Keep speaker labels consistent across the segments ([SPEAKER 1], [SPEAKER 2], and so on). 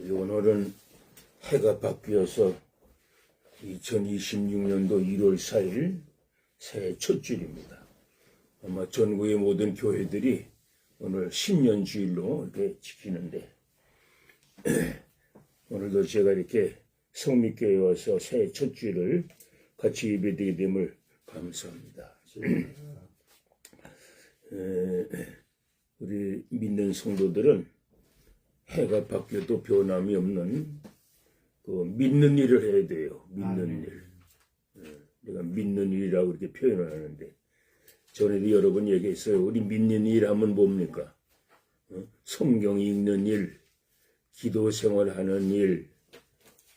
[SPEAKER 1] 오늘은 해가 바뀌어서 2026년도 1월 4일 새해 첫 주일입니다. 아마 전국의 모든 교회들이 오늘 신년주일로 이렇게 지키는데 오늘도 제가 이렇게 성미교회에 와서 새해 첫 주일을 같이 예배드리게 됨을 감사합니다. 우리 믿는 성도들은 해가 바뀌어도 변함이 없는 그 믿는 일을 해야 돼요. 믿는 일. 내가 믿는 일이라고 이렇게 표현을 하는데 전에도 여러 번 얘기했어요. 우리 믿는 일 하면 뭡니까? 성경 읽는 일, 기도 생활하는 일,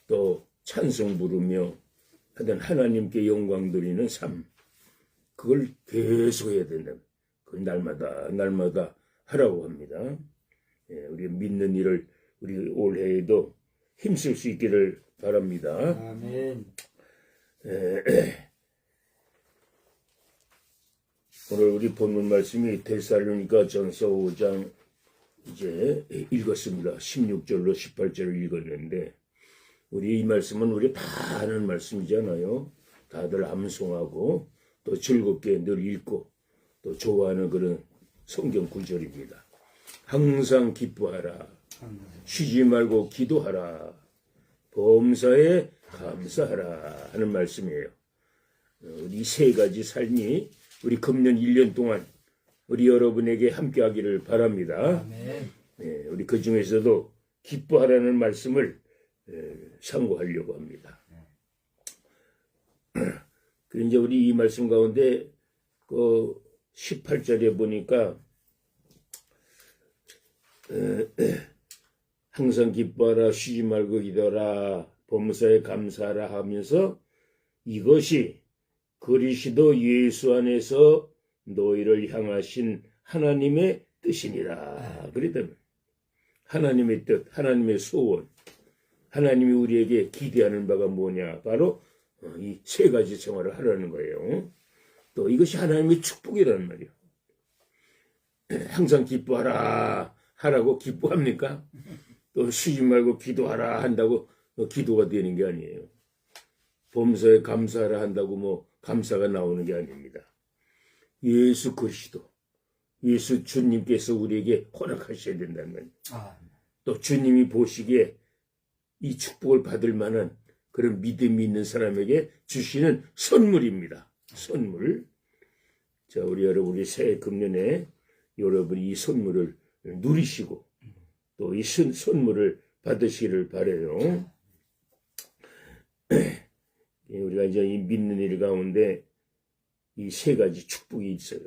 [SPEAKER 1] 또 찬송 부르며 하여튼 하나님께 영광 돌리는 삶. 그걸 계속 해야 된다. 그걸 날마다 하라고 합니다. 우리 믿는 일을 우리 올해에도 힘쓸 수 있기를 바랍니다.
[SPEAKER 2] 아멘.
[SPEAKER 1] 오늘 우리 본문 말씀이 데살로니가 전서 5장 이제 읽었습니다. 16절로 18절을 읽었는데 우리 이 말씀은 우리 다 아는 말씀이잖아요. 다들 암송하고 또 즐겁게 늘 읽고 또 좋아하는 그런 성경 구절입니다. 항상 기뻐하라. 쉬지 말고 기도하라. 범사에 감사하라 하는 말씀이에요. 우리 세 가지 삶이 우리 금년 1년 동안 우리 여러분에게 함께하기를 바랍니다. 네, 우리 그 중에서도 기뻐하라는 말씀을 상고하려고 합니다. 그리고 이제 우리 이 말씀 가운데 그 18절에 보니까 항상 기뻐하라, 쉬지 말고 기도하라, 범사에 감사하라 하면서 이것이 그리스도 예수 안에서 너희를 향하신 하나님의 뜻이니라. 그랬다면 하나님의 뜻, 하나님의 소원, 하나님이 우리에게 기대하는 바가 뭐냐? 바로 이 세 가지 생활을 하라는 거예요. 또 이것이 하나님의 축복이라는 말이에요. 항상 기뻐하라 하라고 기뻐합니까? 또 쉬지 말고 기도하라 한다고 기도가 되는 게 아니에요. 범사에 감사하라 한다고 뭐 감사가 나오는 게 아닙니다. 예수 그리스도, 예수 주님께서 우리에게 허락하셔야 된다는 거예요. 또 주님이 보시기에 이 축복을 받을 만한 그런 믿음이 있는 사람에게 주시는 선물입니다. 선물. 자, 우리 여러분, 우리 새해 금년에 여러분이 이 선물을 누리시고 또 이 선물을 받으시기를 바라요. 우리가 이제 이 믿는 일 가운데 이 세 가지 축복이 있어요.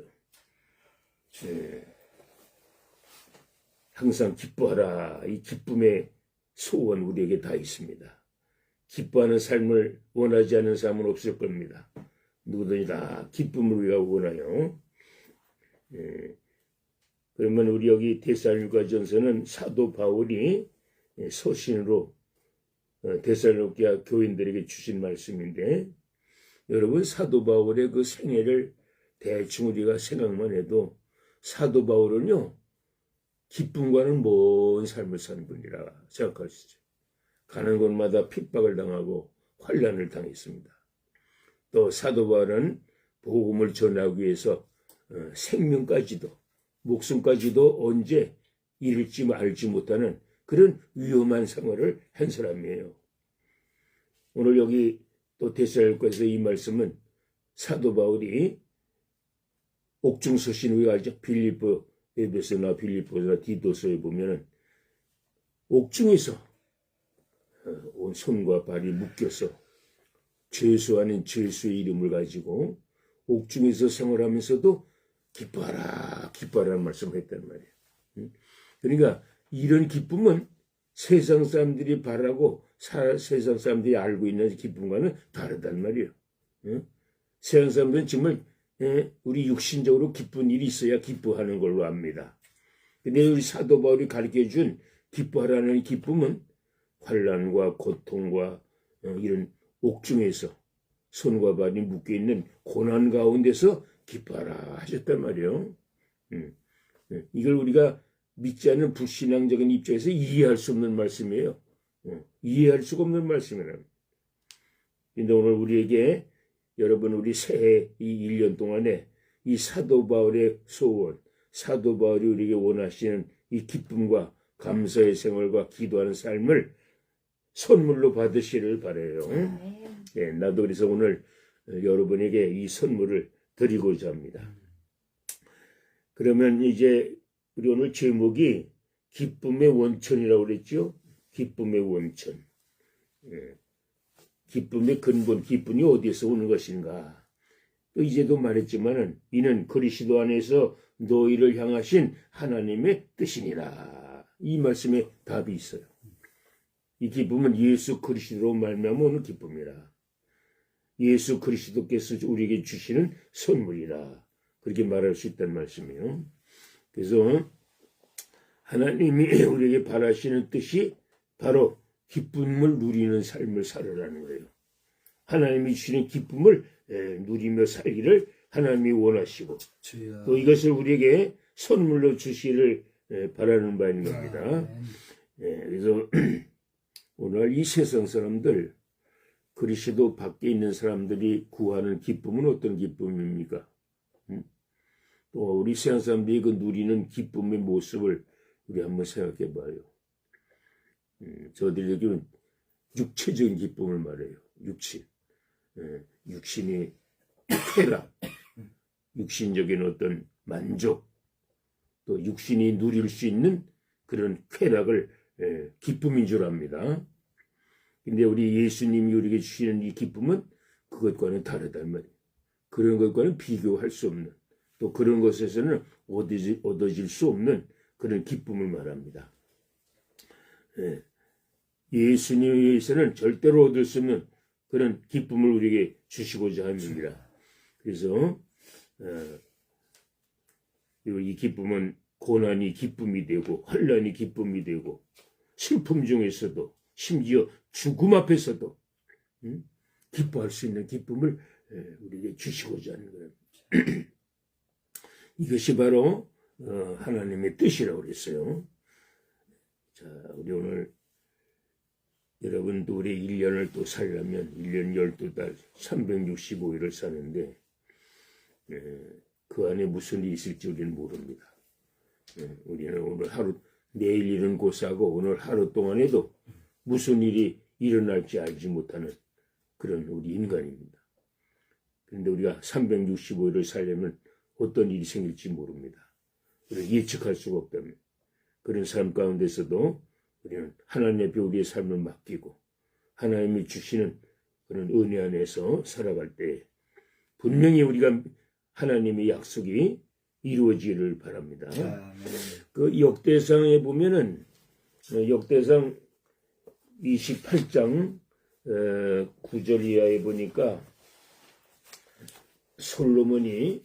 [SPEAKER 1] 항상 기뻐하라. 이 기쁨의 소원 우리에게 다 있습니다. 기뻐하는 삶을 원하지 않는 사람은 없을 겁니다. 누구든지 다 기쁨을 우리가 원해요. 그러면 우리 여기 데살로니가 전서는 사도 바울이 서신으로 데살로니가 교인들에게 주신 말씀인데 여러분 사도 바울의 그 생애를 대충 우리가 생각만 해도 사도 바울은요 기쁨과는 먼 삶을 사는 분이라 생각할 수 있죠. 가는 곳마다 핍박을 당하고 환난을 당했습니다. 또 사도 바울은 복음을 전하기 위해서 생명까지도 목숨까지도 언제 잃을지 알지 못하는 그런 위험한 생활을 한 사람이에요. 오늘 여기 또 데살로니가서 이 말씀은 사도 바울이 옥중서신 우리가 알죠? 빌립보, 에베소나 빌립보나 디도서에 보면은 옥중에서 온 손과 발이 묶여서 죄수 아닌 죄수의 이름을 가지고 옥중에서 생활하면서도 기뻐하라는 말씀을 했단 말이에요. 그러니까 이런 기쁨은 세상 사람들이 바라고 세상 사람들이 알고 있는 기쁨과는 다르단 말이에요. 세상 사람들은 정말 우리 육신적으로 기쁜 일이 있어야 기뻐하는 걸로 압니다. 근데 우리 사도 바울이 가르쳐준 기뻐하라는 기쁨은 환난과 고통과 이런 옥중에서 손과 발이 묶여있는 고난 가운데서 기뻐하라 하셨단 말이에요. 이걸 우리가 믿지 않는 불신앙적인 입장에서 이해할 수 없는 말씀이에요. 이해할 수가 없는 말씀이에요. 근데 오늘 우리에게 여러분 우리 새해 이 1년 동안에 이 사도 바울의 소원, 사도 바울이 우리에게 원하시는 이 기쁨과 감사의 생활과 기도하는 삶을 선물로 받으시를 바라요. 네, 나도 그래서 오늘 여러분에게 이 선물을 드리고자 합니다. 그러면 이제 우리 오늘 제목이 기쁨의 원천이라고 그랬죠? 기쁨의 원천. 기쁨의 근본, 기쁨이 어디에서 오는 것인가? 또 이제도 말했지만은 이는 그리스도 안에서 너희를 향하신 하나님의 뜻이니라. 이 말씀에 답이 있어요. 이 기쁨은 예수 그리스도로 말미암아 오는 기쁨이라. 예수 그리스도께서 우리에게 주시는 선물이라. 그렇게 말할 수 있다는 말씀이에요. 그래서 하나님이 우리에게 바라시는 뜻이 바로 기쁨을 누리는 삶을 살으라는 거예요. 하나님이 주시는 기쁨을 누리며 살기를 하나님이 원하시고 또 이것을 우리에게 선물로 주시기를 바라는 바인 겁니다. 그래서 오늘 이 세상 사람들, 그리스도 밖에 있는 사람들이 구하는 기쁨은 어떤 기쁨입니까? 또 우리 세상 사람들이 그 누리는 기쁨의 모습을 우리 한번 생각해 봐요. 저들에게는 육체적인 기쁨을 말해요. 육신이 쾌락, 육신적인 어떤 만족, 또 육신이 누릴 수 있는 그런 쾌락을 기쁨인 줄 압니다. 근데 우리 예수님이 우리에게 주시는 이 기쁨은 그것과는 다르단 말이에요. 그런 것과는 비교할 수 없는, 또 그런 것에서는 얻어질 수 없는 그런 기쁨을 말합니다. 예수님에 의해서는 절대로 얻을 수 없는 그런 기쁨을 우리에게 주시고자 합니다. 그래서 이 기쁨은 고난이 기쁨이 되고 환난이 기쁨이 되고 슬픔 중에서도 심지어 죽음 앞에서도 기뻐할 수 있는 기쁨을 우리에게 주시고자 하는 거예요. 이것이 바로 하나님의 뜻이라고 그랬어요. 자, 우리 오늘 여러분도 우리 1년을 또 살려면 1년 12달 365일을 사는데 그 안에 무슨 일이 있을지 우리는 모릅니다. 우리는 오늘 하루, 내일 일은 고사하고 오늘 하루 동안에도 무슨 일이 일어날지 알지 못하는 그런 우리 인간입니다. 그런데 우리가 365일을 살려면 어떤 일이 생길지 모릅니다. 예측할 수가 없다면 그런 삶 가운데서도 우리는 하나님 앞에 우리의 삶을 맡기고 하나님이 주시는 그런 은혜 안에서 살아갈 때 분명히 우리가 하나님의 약속이 이루어지기를 바랍니다. 그 역대상에 보면은 역대상 28장 9절 이하에 보니까 솔로몬이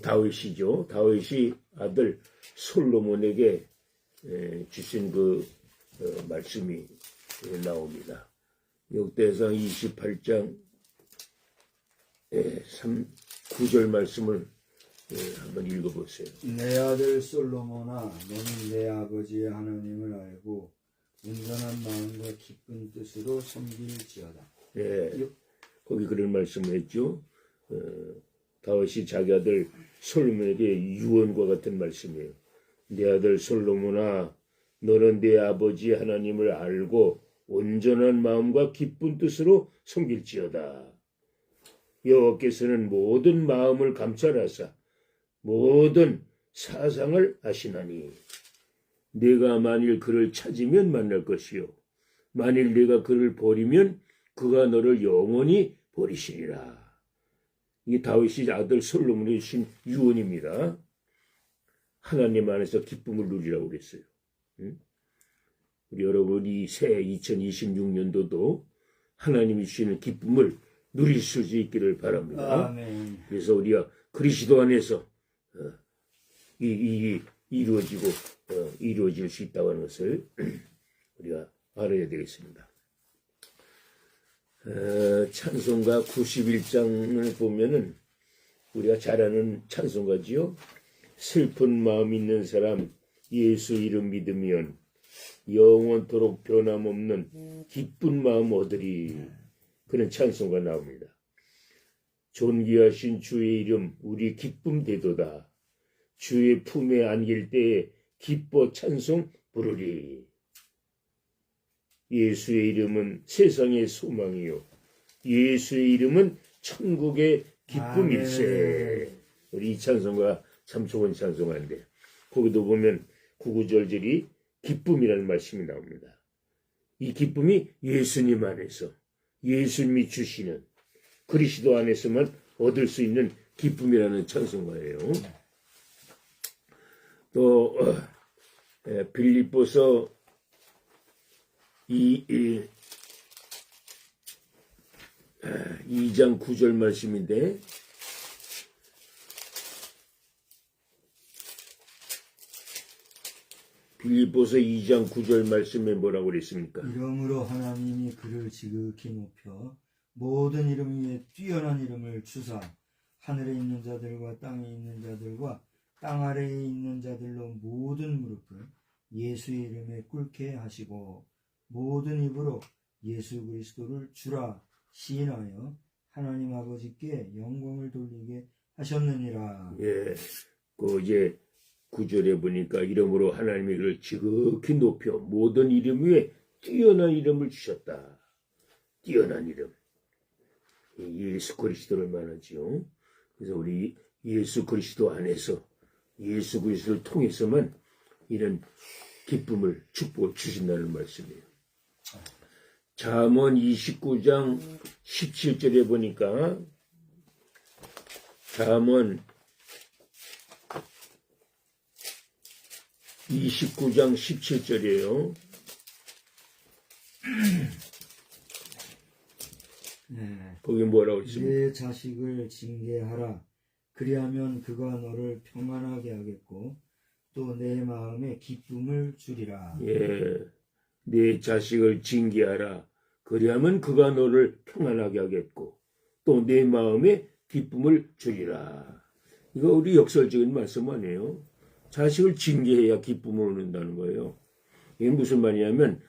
[SPEAKER 1] 다윗이죠. 다윗이 아들 솔로몬에게 주신 그 말씀이 나옵니다. 역대상 28장 9절 말씀을 한번 읽어보세요.
[SPEAKER 2] 내 아들 솔로몬아, 너는 내 아버지의 하나님을 알고 온전한 마음과 기쁜 뜻으로 섬길지어다.
[SPEAKER 1] 거기 그런 말씀을 했죠. 다윗이 자기 아들 솔로몬에게 유언과 같은 말씀이에요. 내 아들 솔로몬아, 너는 내 아버지 하나님을 알고 온전한 마음과 기쁜 뜻으로 섬길지어다. 여호와께서는 모든 마음을 감찰하사 모든 사상을 아시나니 네가 만일 그를 찾으면 만날 것이요 만일 네가 그를 버리면 그가 너를 영원히 버리시리라. 이게 다윗이 아들 솔로몬이 주신 유언입니다. 하나님 안에서 기쁨을 누리라고 그랬어요. 우리 여러분이 새 2026년도도 하나님이 주시는 기쁨을 누릴 수 있기를 바랍니다.
[SPEAKER 2] 아멘.
[SPEAKER 1] 그래서 우리가 그리스도 안에서 이루어질 수 있다고 하는 것을 우리가 알아야 되겠습니다. 찬송가 91장을 보면은 우리가 잘 아는 찬송가지요. 슬픈 마음 있는 사람 예수 이름 믿으면 영원토록 변함없는 기쁜 마음 얻으리. 그런 찬송가 나옵니다. 존귀하신 주의 이름 우리 기쁨 되도다. 주의 품에 안길 때에 기뻐 찬송 부르리. 예수의 이름은 세상의 소망이요 예수의 이름은 천국의 기쁨일세. 우리 이 찬송가 참 좋은 찬송가인데 거기도 보면 구구절절이 기쁨이라는 말씀이 나옵니다. 이 기쁨이 예수님 안에서 예수님이 주시는 그리스도 안에서만 얻을 수 있는 기쁨이라는 찬송가예요. 또 빌립보서 2장 9절 말씀인데 빌립보서 2장 9절 말씀에 뭐라고 그랬습니까?
[SPEAKER 2] 이러므로 하나님이 그를 지극히 높여 모든 이름 위에 뛰어난 이름을 주사 하늘에 있는 자들과 땅에 있는 자들과 땅 아래에 있는 자들로 모든 무릎을 예수의 이름에 꿇게 하시고 모든 입으로 예수 그리스도를 주라 시인하여 하나님 아버지께 영광을 돌리게 하셨느니라.
[SPEAKER 1] 예, 이제 9절에 보니까 이름으로 하나님이 그를 지극히 높여 모든 이름 위에 뛰어난 이름을 주셨다. 뛰어난 이름. 예수 그리스도를 말하지요. 그래서 우리 예수 그리스도 안에서 예수 그리스도를 통해서만 이런 기쁨을 축복을 주신다는 말씀이에요. 잠언 29장 17절에 보니까 잠언 29장 17절이에요.
[SPEAKER 2] 네.
[SPEAKER 1] 거기 뭐라고 했습니까?
[SPEAKER 2] 내 자식을 징계하라. 그리하면 그가 너를 평안하게 하겠고 또 내 마음에 기쁨을 주리라.
[SPEAKER 1] 예, 내 자식을 징계하라. 그리하면 그가 너를 평안하게 하겠고 또 내 마음에 기쁨을 주리라. 이거 우리 역설적인 말씀 아니에요? 자식을 징계해야 기쁨을 얻는다는 거예요. 이게 무슨 말이냐면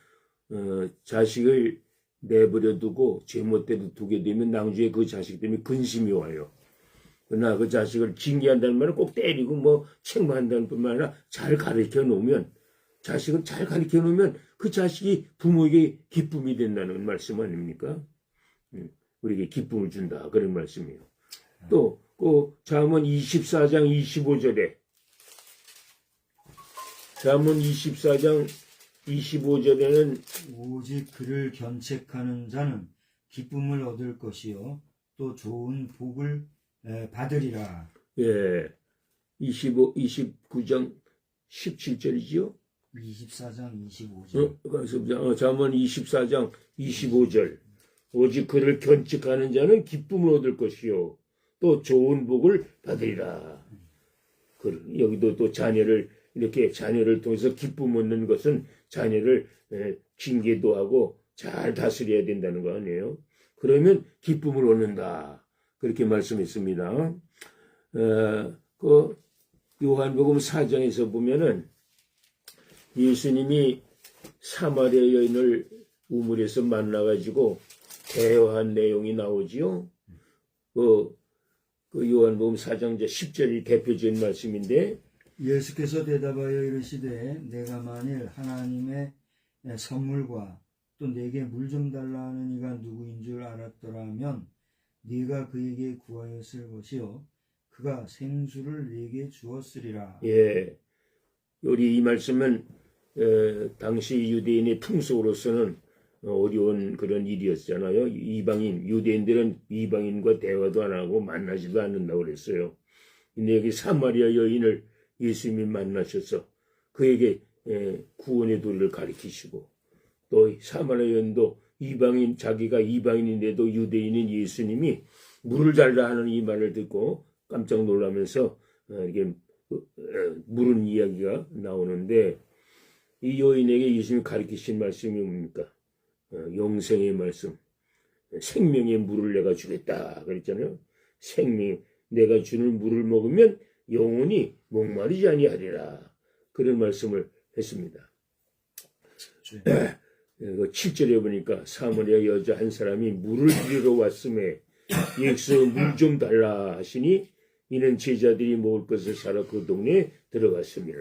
[SPEAKER 1] 자식을 내버려 두고 제멋대로 두게 되면 나중에 그 자식 때문에 근심이 와요. 그러나 그 자식을 징계한다는 말은 꼭 때리고 뭐 책망한다는 뿐만 아니라 잘 가르쳐 놓으면 자식은 잘 가르쳐 놓으면 그 자식이 부모에게 기쁨이 된다는 말씀 아닙니까? 우리에게 기쁨을 준다 그런 말씀이에요. 또 그 잠언 24장 25절에 잠언 24장 25절에는
[SPEAKER 2] 오직 그를 견책하는 자는 기쁨을 얻을 것이요 또 좋은 복을 받으리라.
[SPEAKER 1] 예, 29장 17절이지요.
[SPEAKER 2] 24장 25절.
[SPEAKER 1] 잠언 24장 25절. 오직 그를 견책하는 자는 기쁨을 얻을 것이요 또 좋은 복을 받으리라. 여기도 또 자녀를 이렇게 자녀를 통해서 기쁨 얻는 것은 자녀를 징계도 하고 잘 다스려야 된다는 거 아니에요. 그러면 기쁨을 얻는다. 그렇게 말씀했습니다. 그 요한복음 4장에서 보면은 예수님이 사마리아 여인을 우물에서 만나가지고 대화한 내용이 나오지요. 그 요한복음 4장 10절이 대표적인 말씀인데
[SPEAKER 2] 예수께서 대답하여 이르시되 내가 만일 하나님의 선물과 또 내게 물 좀 달라 하는 이가 누구인 줄 알았더라면 네가 그에게 구하였을 것이요 그가 생수를 네게 주었으리라.
[SPEAKER 1] 예, 우리 이 말씀은 당시 유대인의 풍속으로서는 어려운 그런 일이었잖아요. 이방인, 유대인들은 이방인과 대화도 안 하고 만나지도 않는다고 그랬어요. 근데 여기 사마리아 여인을 예수님이 만나셔서 그에게 구원의 도리를 가르치시고 또 사마리아 여인도 이방인, 자기가 이방인인데도 유대인인 예수님이 물을 달라 하는 이 말을 듣고 깜짝 놀라면서 이렇게 물은 이야기가 나오는데 이 여인에게 예수님이 가르치신 말씀이 뭡니까? 영생의 말씀, 생명의 물을 내가 주겠다 그랬잖아요. 생명, 내가 주는 물을 먹으면 영원히 목마르지 아니하리라. 그런 말씀을 했습니다. 7절에 보니까 사마리아 여자 한 사람이 물을 들이러 왔음에 예수께서 물 좀 달라 하시니 이는 제자들이 먹을 것을 사러 그 동네에 들어갔습니다.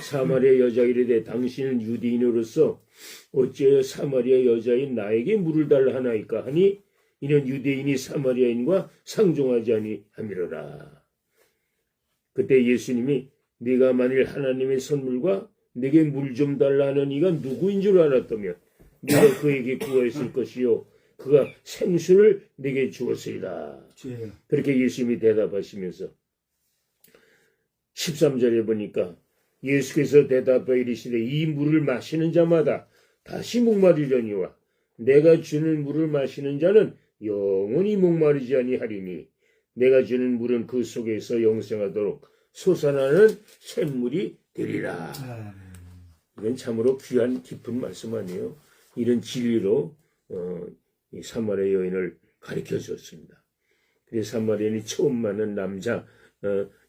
[SPEAKER 1] 사마리아 여자 이르되 당신은 유대인으로서 어찌하여 사마리아 여자인 나에게 물을 달라 하나이까 하니 이는 유대인이 사마리아인과 상종하지 아니함이로라. 그때 예수님이 네가 만일 하나님의 선물과 내게 물 좀 달라 하는 이가 누구인 줄 알았다면 네가 그에게 구하였을 것이요 그가 생수를 내게 주었으리라. 그렇게 예수님이 대답하시면서 13절에 보니까 예수께서 대답하여 이르시되 이 물을 마시는 자마다 다시 목마르려니와 내가 주는 물을 마시는 자는 영원히 목마르지 아니하리니 내가 주는 물은 그 속에서 영생하도록 솟아나는 샘물이 되리라. 이건 참으로 귀한 깊은 말씀 아니에요. 이런 진리로 이 사마리아 여인을 가르쳐 주었습니다. 그래서 사마리아인이 처음 만난 남자,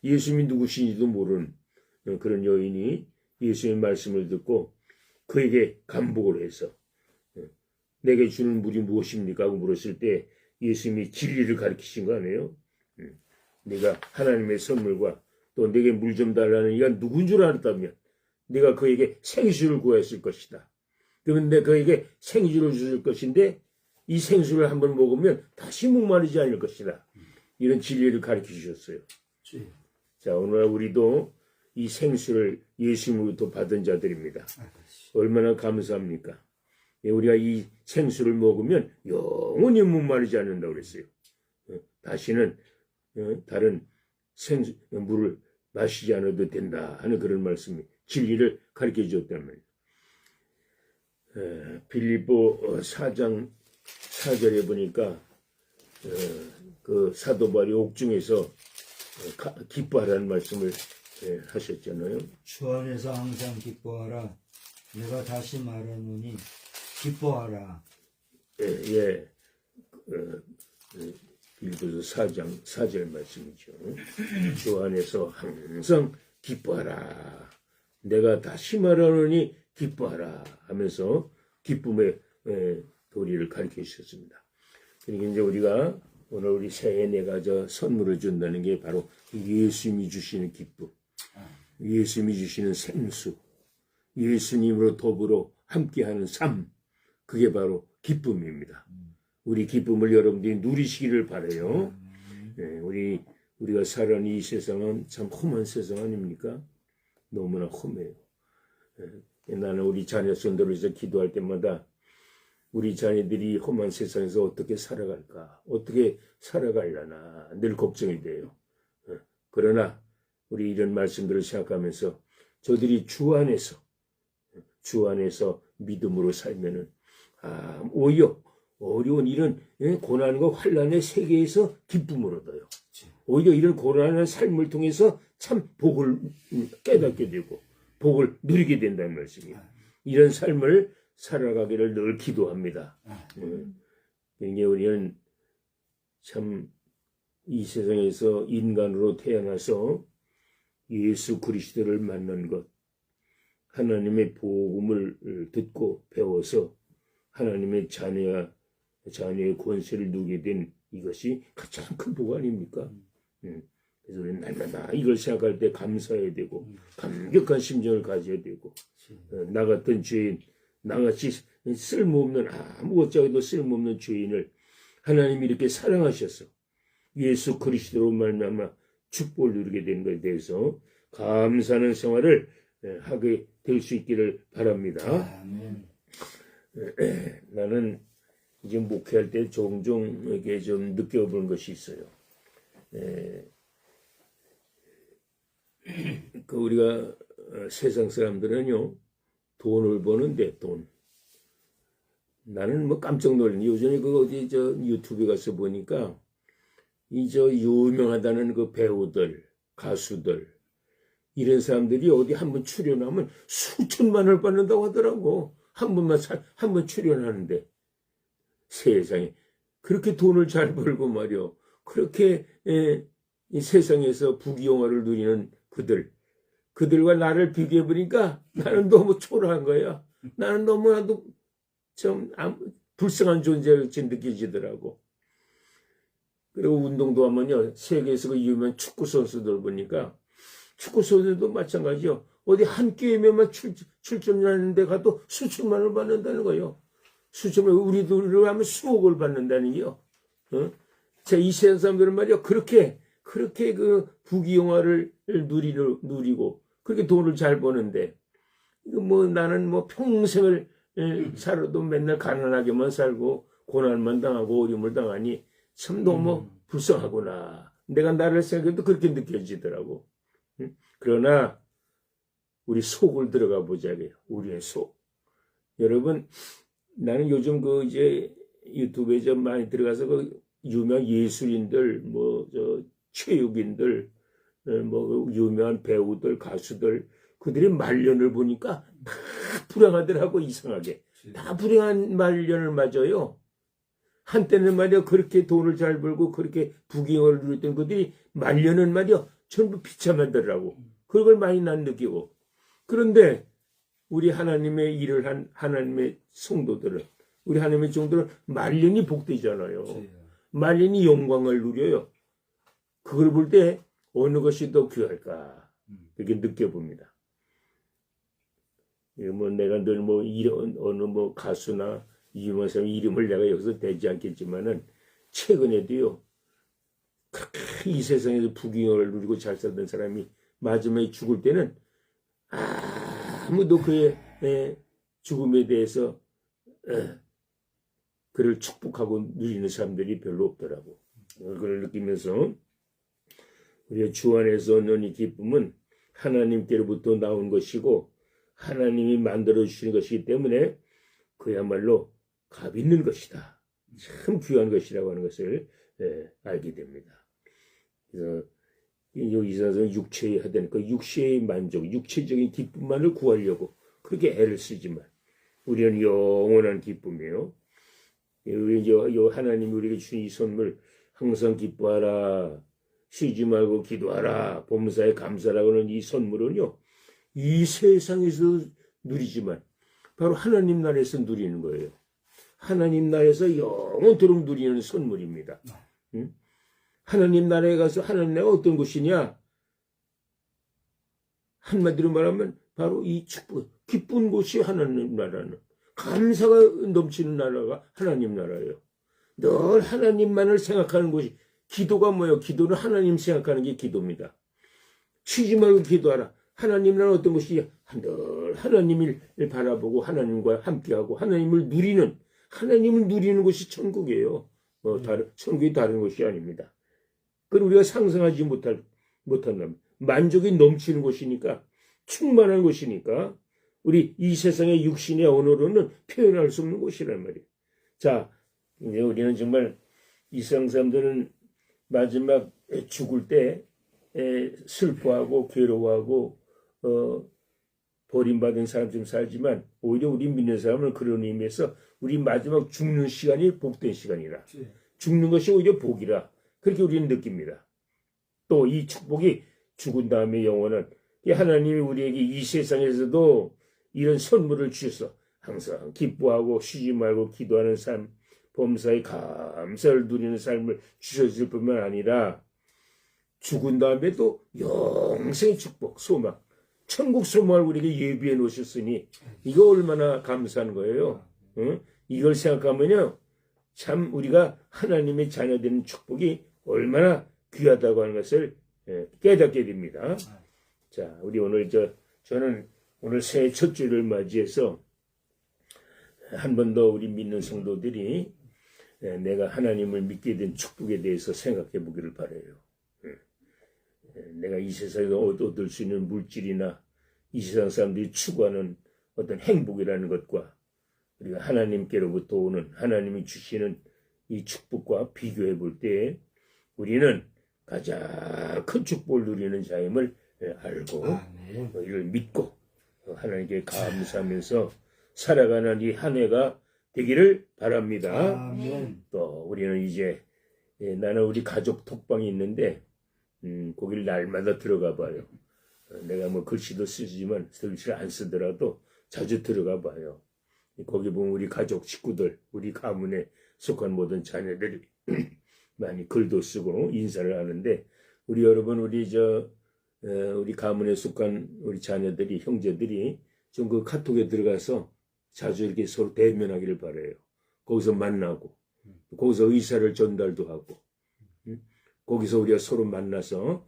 [SPEAKER 1] 예수님이 누구신지도 모르는 그런 여인이 예수님의 말씀을 듣고 그에게 감복을 해서 내게 주는 물이 무엇입니까? 하고 물었을 때 예수님이 진리를 가르치신 거 아니에요? 네가 하나님의 선물과 또 내게 물 좀 달라는 이가 누군 줄 알았다면 네가 그에게 생수를 구했을 것이다. 그런데 그에게 생수를 줄 것인데 이 생수를 한번 먹으면 다시 목마르지 않을 것이다. 이런 진리를 가르쳐 주셨어요. 자, 오늘 우리도 이 생수를 예수님으로부터 받은 자들입니다. 얼마나 감사합니까? 우리가 이 생수를 먹으면 영원히 목마르지 않는다고 그랬어요. 다시는 다른 물을 마시지 않아도 된다 하는 그런 말씀이 진리를 가르쳐 주었단 말이에요. 빌립보 4장 4절에 보니까 그 사도 바울이 옥중에서 기뻐하라는 말씀을 하셨잖아요.
[SPEAKER 2] 주 안에서 항상 기뻐하라. 내가 다시 말하노니 기뻐하라.
[SPEAKER 1] 빌립보서 4장 4절 말씀이죠. 주 안에서 항상 기뻐하라. 내가 다시 말하노니 기뻐하라 하면서 기쁨의 도리를 가르쳐 주셨습니다. 그러니까 이제 우리가 오늘 우리 새해 내가 선물을 준다는 게 바로 예수님이 주시는 기쁨, 예수님이 주시는 생수, 예수님으로 더불어 함께하는 삶, 그게 바로 기쁨입니다. 우리 기쁨을 여러분들이 누리시기를 바라요. 우리가 살아가는 이 세상은 참 험한 세상 아닙니까? 너무나 험해요. 나는 우리 자녀손들을 위해서 기도할 때마다 우리 자녀들이 험한 세상에서 어떻게 살아갈까, 어떻게 살아가려나 늘 걱정이 돼요. 그러나 우리 이런 말씀들을 생각하면서 저들이 주 안에서 믿음으로 살면은 오히려 어려운 이런 고난과 환난의 세계에서 기쁨을 얻어요. 오히려 이런 고난한 삶을 통해서 참 복을 깨닫게 되고 복을 누리게 된다는 말씀이에요. 이런 삶을 살아가기를 늘 기도합니다. 그러니까 우리는 참 이 세상에서 인간으로 태어나서 예수 그리스도를 만난 것, 하나님의 복음을 듣고 배워서 하나님의 자녀의 권세를 누리게 된 이것이 가장 큰 복 아닙니까? 그래서 우리는 날마다 이걸 생각할 때 감사해야 되고 감격한 심정을 가져야 되고 나 같은 죄인, 나같이 쓸모없는 아무것도 쓸모없는 죄인을 하나님이 이렇게 사랑하셔서 예수 그리스도로 말미암아 축복을 누리게 된 것에 대해서 감사하는 생활을 하게 될 수 있기를 바랍니다. 나는 이제 목회할 때 종종 이렇게 좀 느껴본 것이 있어요. 우리가 세상 사람들은요, 돈을 버는데 돈. 나는 뭐 깜짝 놀랐네. 요즘에 어디 유튜브에 가서 보니까 유명하다는 그 배우들, 가수들, 이런 사람들이 어디 한번 출연하면 수천만 원을 받는다고 하더라고. 한 번 출연하는데. 세상에. 그렇게 돈을 잘 벌고 말이요. 그렇게 이 세상에서 부귀영화를 누리는 그들과 나를 비교해 보니까 나는 너무 초라한 거야. 나는 너무나도 좀 불쌍한 존재같이 느껴지더라고. 그리고 운동도 하면요, 세계에서 그 유명한 축구 선수들 보니까 축구 선수들도 마찬가지요. 어디 한 게임에만 출전하는 데 가도 수천만 원을 받는다는 거예요. 수천만 원, 우리들로 하면 수억을 받는다는 게요. 어? 자, 이 세상 사람들은 말이요, 그렇게 그 부귀영화를 누리고 그렇게 돈을 잘 버는데, 이거 뭐 나는 뭐 평생을 살아도 맨날 가난하게만 살고 고난만 당하고 어려움을 당하니 참 너무 불쌍하구나. 내가 나를 생각해도 그렇게 느껴지더라고. 그러나 우리 속을 들어가 보자고요. 우리의 속. 여러분, 나는 요즘 그 이제 유튜브에 좀 많이 들어가서 그 유명 예술인들, 체육인들, 유명한 배우들, 가수들, 그들의 말년을 보니까 다 불행하더라고, 이상하게. 다 불행한 말년을 맞아요. 한때는 말이야, 그렇게 돈을 잘 벌고, 그렇게 부귀영화를 누렸던 그들이 말년은 말이야, 전부 비참하더라고. 그걸 많이 난 느끼고. 그런데, 우리 하나님의 일을 한 하나님의 성도들은, 우리 하나님의 종들은 말년이 복되잖아요. 말년이 영광을 누려요. 그걸 볼 때, 어느 것이 더 귀할까? 이렇게 느껴봅니다. 뭐 내가 늘 어느 가수나 유명한 사람 이름을 내가 여기서 대지 않겠지만은 최근에도요, 이 세상에서 부귀영화를 누리고 잘 살던 사람이 마지막에 죽을 때는 아무도 그의 죽음에 대해서 그를 축복하고 누리는 사람들이 별로 없더라고. 그걸 느끼면서 우리의 주 안에서 얻는 이 기쁨은 하나님께로부터 나온 것이고 하나님이 만들어주시는 것이기 때문에 그야말로 값 있는 것이다. 참 귀한 것이라고 하는 것을 알게 됩니다. 그래서 여기서 육체에 하던 그 육체의 만족, 육체적인 기쁨만을 구하려고 그렇게 애를 쓰지만 우리는 영원한 기쁨이에요. 하나님이 우리에게 주신 이 선물 항상 기뻐하라. 쉬지 말고 기도하라. 범사에 감사라고 하는 이 선물은요. 이 세상에서 누리지만 바로 하나님 나라에서 누리는 거예요. 하나님 나라에서 영원토록 누리는 선물입니다. 응? 하나님 나라에 가서 하나님 나라가 어떤 곳이냐? 한마디로 말하면 바로 이 축복, 기쁜 곳이 하나님 나라는 감사가 넘치는 나라가 하나님 나라예요. 늘 하나님만을 생각하는 곳이 기도가 뭐예요? 기도는 하나님 생각하는 게 기도입니다. 쉬지 말고 기도하라. 하나님 나라는 어떤 곳이냐? 늘 하나님을 바라보고 하나님과 함께하고 하나님을 누리는 곳이 천국이에요. 천국이 다른 곳이 아닙니다. 그건 우리가 상상하지 못한다면 만족이 넘치는 곳이니까 충만한 곳이니까 우리 이 세상의 육신의 언어로는 표현할 수 없는 곳이란 말이에요. 자, 이제 우리는 정말 이 세상 사람들은 마지막 죽을 때 슬퍼하고 괴로워하고 버림받은 사람처럼 살지만 오히려 우리 믿는 사람은 그런 의미에서 우리 마지막 죽는 시간이 복된 시간이라 죽는 것이 오히려 복이라 그렇게 우리는 느낍니다. 또 이 축복이 죽은 다음에 영원한 하나님이 우리에게 이 세상에서도 이런 선물을 주셔서 항상 기뻐하고 쉬지 말고 기도하는 삶, 범사에 감사를 누리는 삶을 주셨을 뿐만 아니라 죽은 다음에도 영생의 축복, 소망, 천국 소망을 우리에게 예비해 놓으셨으니 이거 얼마나 감사한 거예요. 응? 이걸 생각하면요. 참 우리가 하나님의 자녀되는 축복이 얼마나 귀하다고 하는 것을 깨닫게 됩니다. 자, 우리 오늘 저는 오늘 새해 첫 주를 맞이해서 한 번 더 우리 믿는 성도들이 내가 하나님을 믿게 된 축복에 대해서 생각해 보기를 바라요. 내가 이 세상에서 얻을 수 있는 물질이나 이 세상 사람들이 추구하는 어떤 행복이라는 것과 우리가 하나님께로부터 오는 하나님이 주시는 이 축복과 비교해 볼 때 우리는 가장 큰 축복을 누리는 자임을 알고 이를 믿고 하나님께 감사하면서 살아가는 이 한 해가 되기를 바랍니다.
[SPEAKER 2] 아멘.
[SPEAKER 1] 또 우리는 이제 나는 우리 가족 톡방이 있는데 거길 날마다 들어가 봐요. 내가 뭐 글씨도 쓰지만 글씨를 안 쓰더라도 자주 들어가 봐요. 거기 보면 우리 가족 식구들, 우리 가문에 속한 모든 자녀들이 많이 글도 쓰고 인사를 하는데, 우리 여러분, 우리 가문에 속한 우리 자녀들이, 형제들이 좀 그 카톡에 들어가서 자주 이렇게 서로 대면하기를 바라요. 거기서 만나고, 거기서 의사를 전달도 하고, 거기서 우리가 서로 만나서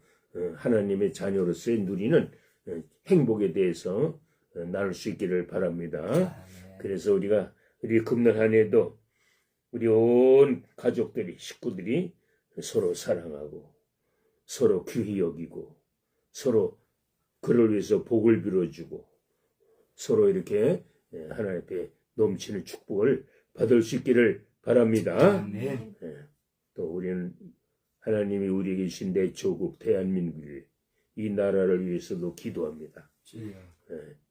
[SPEAKER 1] 하나님의 자녀로서의 누리는 행복에 대해서 나눌 수 있기를 바랍니다. 그래서 우리 금년 한 해도 우리 온 가족들이, 식구들이 서로 사랑하고, 서로 귀히 여기고, 서로 그를 위해서 복을 빌어주고, 서로 이렇게 하나님 앞에 넘치는 축복을 받을 수 있기를 바랍니다.
[SPEAKER 2] 아멘.
[SPEAKER 1] 또 우리는 하나님이 우리에게 주신 내 조국 대한민국을, 이 나라를 위해서도 기도합니다.
[SPEAKER 2] 주여.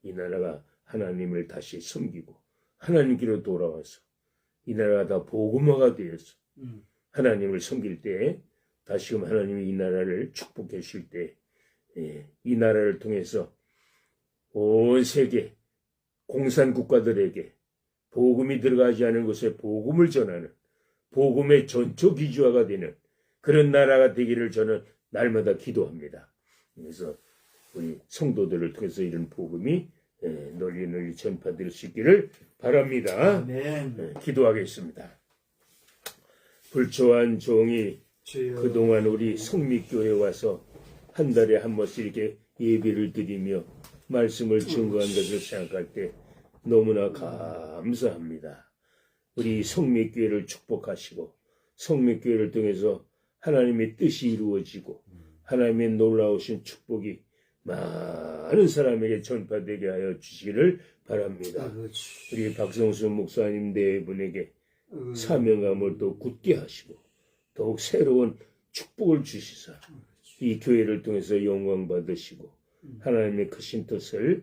[SPEAKER 1] 이 나라가 하나님을 다시 섬기고 하나님께로 돌아와서 이 나라가 다 복음화가 되어서 하나님을 섬길 때, 다시금 하나님이 이 나라를 축복해 주실 때, 이 나라를 통해서 온 세계 공산 국가들에게 복음이 들어가지 않은 곳에 복음을 전하는, 복음의 전초 기주화가 되는 그런 나라가 되기를 저는 날마다 기도합니다. 그래서 우리 성도들을 통해서 이런 복음이 널리 전파될 수 있기를 바랍니다.
[SPEAKER 2] 아멘.
[SPEAKER 1] 기도하겠습니다. 불초한 종이
[SPEAKER 2] 주여.
[SPEAKER 1] 그동안 우리 성미교회에 와서 한 달에 한 번씩 이렇게 예배를 드리며 말씀을 증거한 것을 생각할 때 너무나 감사합니다. 우리 성미교회를 축복하시고 성미교회를 통해서 하나님의 뜻이 이루어지고 하나님의 놀라우신 축복이 많은 사람에게 전파되게 하여 주시기를 바랍니다. 우리 박성수 목사님 네 분에게 사명감을 또 굳게 하시고 더욱 새로운 축복을 주시사 이 교회를 통해서 영광 받으시고 하나님의 크신 뜻을